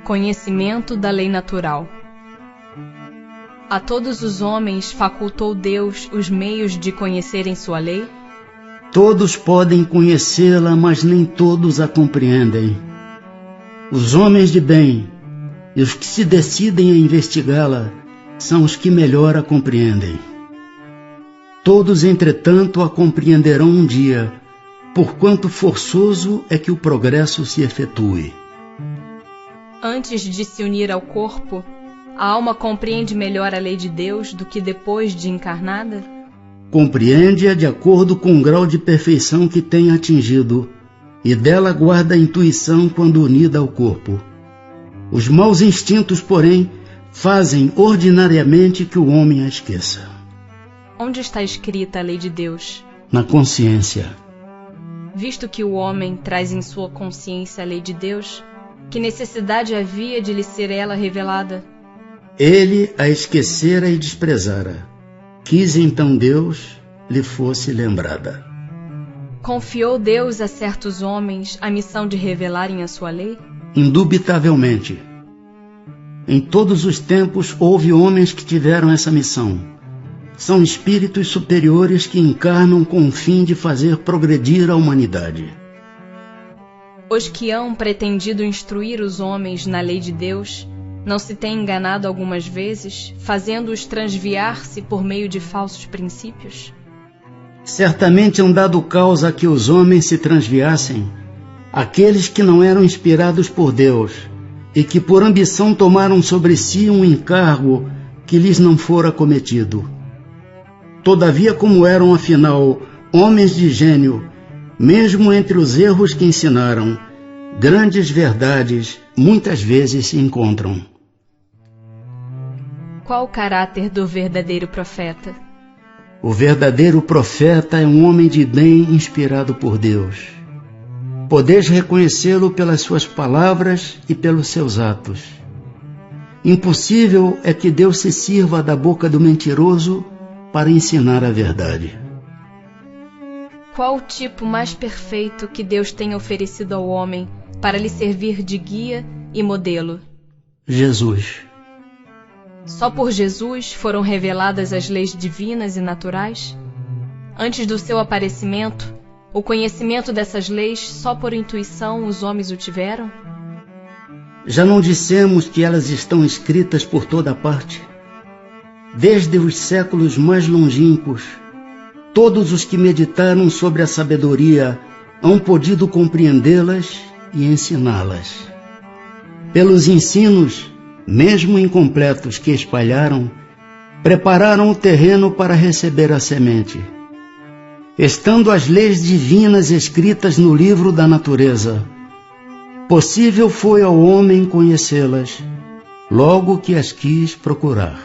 Conhecimento da lei natural. A todos os homens facultou Deus os meios de conhecerem sua lei? Todos podem conhecê-la, mas nem todos a compreendem. Os homens de bem e os que se decidem a investigá-la são os que melhor a compreendem. Todos, entretanto, a compreenderão um dia, porquanto forçoso é que o progresso se efetue. Antes de se unir ao corpo, a alma compreende melhor a lei de Deus do que depois de encarnada? Compreende-a de acordo com o grau de perfeição que tem atingido, e dela guarda a intuição quando unida ao corpo. Os maus instintos, porém, fazem ordinariamente que o homem a esqueça. Onde está escrita a lei de Deus? Na consciência. Visto que o homem traz em sua consciência a lei de Deus, que necessidade havia de lhe ser ela revelada? Ele a esquecera e desprezara. Quis então Deus lhe fosse lembrada. Confiou Deus a certos homens a missão de revelarem a sua lei? Indubitavelmente. Em todos os tempos houve homens que tiveram essa missão. São espíritos superiores que encarnam com o fim de fazer progredir a humanidade. Os que hão pretendido instruir os homens na lei de Deus não se têm enganado algumas vezes, fazendo-os transviar-se por meio de falsos princípios? Certamente hão dado causa a que os homens se transviassem, aqueles que não eram inspirados por Deus e que por ambição tomaram sobre si um encargo que lhes não fora cometido. Todavia, como eram afinal homens de gênio, mesmo entre os erros que ensinaram, grandes verdades muitas vezes se encontram. Qual o caráter do verdadeiro profeta? O verdadeiro profeta é um homem de bem inspirado por Deus. Podeis reconhecê-lo pelas suas palavras e pelos seus atos. Impossível é que Deus se sirva da boca do mentiroso para ensinar a verdade. Qual o tipo mais perfeito que Deus tem oferecido ao homem para lhe servir de guia e modelo? Jesus. Só por Jesus foram reveladas as leis divinas e naturais? Antes do seu aparecimento, o conhecimento dessas leis só por intuição os homens o tiveram? Já não dissemos que elas estão escritas por toda parte? Desde os séculos mais longínquos, todos os que meditaram sobre a sabedoria hão podido compreendê-las e ensiná-las. Pelos ensinos, mesmo incompletos, que espalharam, prepararam o terreno para receber a semente. Estando as leis divinas escritas no livro da natureza, possível foi ao homem conhecê-las, logo que as quis procurar.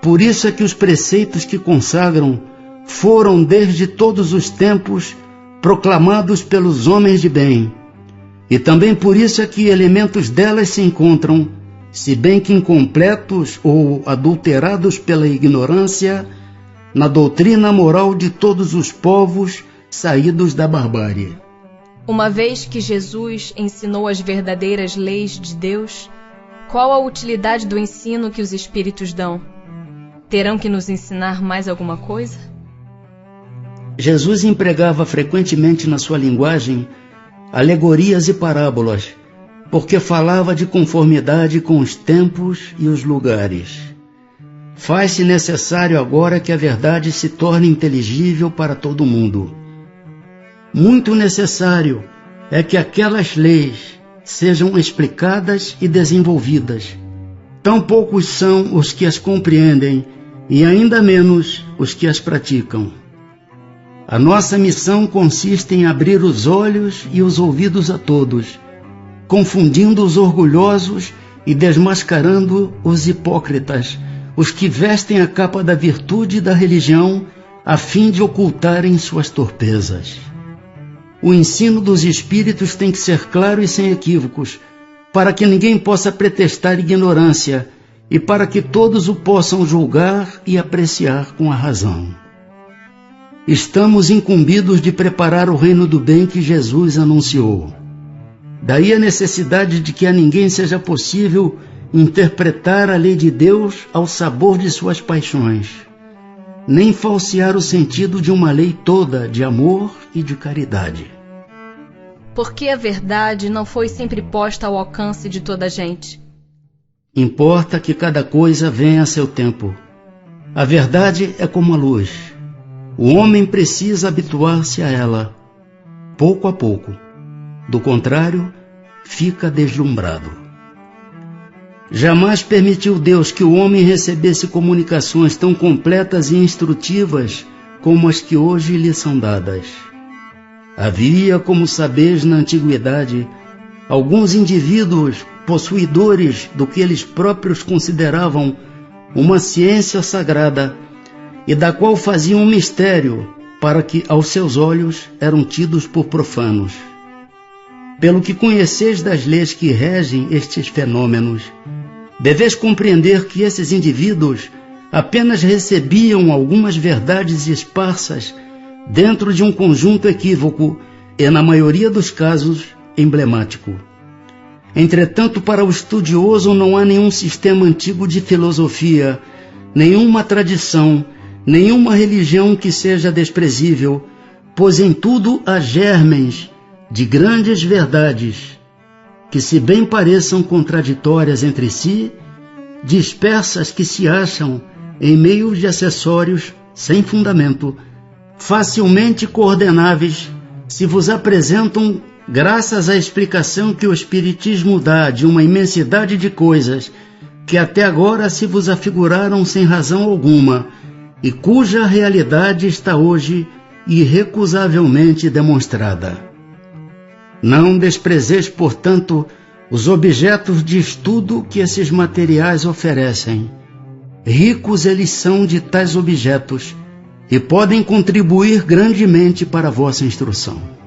Por isso é que os preceitos que consagram foram desde todos os tempos proclamados pelos homens de bem, e também por isso é que elementos delas se encontram, se bem que incompletos ou adulterados pela ignorância, na doutrina moral de todos os povos saídos da barbárie. Uma vez que Jesus ensinou as verdadeiras leis de Deus, qual a utilidade do ensino que os espíritos dão? Terão que nos ensinar mais alguma coisa? Jesus empregava frequentemente na sua linguagem alegorias e parábolas, porque falava de conformidade com os tempos e os lugares. Faz-se necessário agora que a verdade se torne inteligível para todo mundo. Muito necessário é que aquelas leis sejam explicadas e desenvolvidas. Tão poucos são os que as compreendem e ainda menos os que as praticam. A nossa missão consiste em abrir os olhos e os ouvidos a todos, confundindo os orgulhosos e desmascarando os hipócritas, os que vestem a capa da virtude e da religião a fim de ocultarem suas torpezas. O ensino dos espíritos tem que ser claro e sem equívocos, para que ninguém possa pretextar ignorância e para que todos o possam julgar e apreciar com a razão. Estamos incumbidos de preparar o reino do bem que Jesus anunciou. Daí a necessidade de que a ninguém seja possível interpretar a lei de Deus ao sabor de suas paixões, nem falsear o sentido de uma lei toda de amor e de caridade. Porque a verdade não foi sempre posta ao alcance de toda a gente. Importa que cada coisa venha a seu tempo. A verdade é como a luz. O homem precisa habituar-se a ela, pouco a pouco. Do contrário, fica deslumbrado. Jamais permitiu Deus que o homem recebesse comunicações tão completas e instrutivas como as que hoje lhe são dadas. Havia, como sabeis na antiguidade, alguns indivíduos possuidores do que eles próprios consideravam uma ciência sagrada e da qual faziam um mistério para que aos seus olhos eram tidos por profanos. Pelo que conheceis das leis que regem estes fenômenos, deveis compreender que esses indivíduos apenas recebiam algumas verdades esparsas dentro de um conjunto equívoco e, na maioria dos casos, emblemático. Entretanto, para o estudioso não há nenhum sistema antigo de filosofia, nenhuma tradição, nenhuma religião que seja desprezível, pois em tudo há germens de grandes verdades, que se bem pareçam contraditórias entre si, dispersas que se acham em meio de acessórios sem fundamento, facilmente coordenáveis, se vos apresentam graças à explicação que o Espiritismo dá de uma imensidade de coisas que até agora se vos afiguraram sem razão alguma e cuja realidade está hoje irrecusavelmente demonstrada. Não desprezeis, portanto, os objetos de estudo que esses materiais oferecem. Ricos eles são de tais objetos e podem contribuir grandemente para a vossa instrução.